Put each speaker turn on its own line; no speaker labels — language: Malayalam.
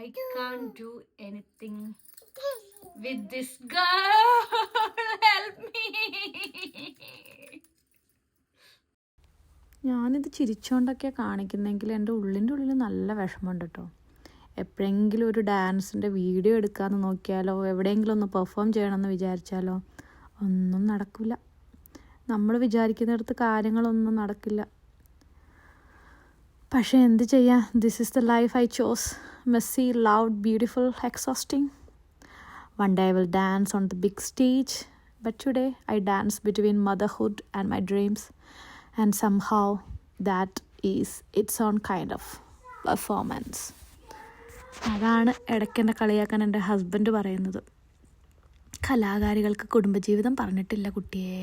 I can't do anything with this girl. Help me.
ഞാനിത് ചിരിച്ചുകൊണ്ടൊക്കെ കാണിക്കുന്നെങ്കിൽ എൻ്റെ ഉള്ളിൻ്റെ ഉള്ളിൽ നല്ല വിഷമമുണ്ട് കേട്ടോ. എപ്പോഴെങ്കിലും ഒരു ഡാൻസിൻ്റെ വീഡിയോ എടുക്കാമെന്ന് നോക്കിയാലോ, എവിടെയെങ്കിലും ഒന്ന് പെർഫോം ചെയ്യണമെന്ന് വിചാരിച്ചാലോ ഒന്നും നടക്കില്ല. നമ്മൾ വിചാരിക്കുന്നിടത്ത് കാര്യങ്ങളൊന്നും നടക്കില്ല. പക്ഷേ എന്ത് ചെയ്യാം, this is the life I chose. Messi, loud, beautiful, exhausting. One day I will dance on the big stage, but today I dance between motherhood and my dreams, and somehow that is its own kind of performance. അതാണ് ഇടയ്ക്കെന്നെ കളിയാക്കാൻ എൻ്റെ ഹസ്ബൻഡ് പറയുന്നത്. കലാകാരികൾക്ക് കുടുംബജീവിതം പറഞ്ഞിട്ടില്ല കുട്ടിയെ.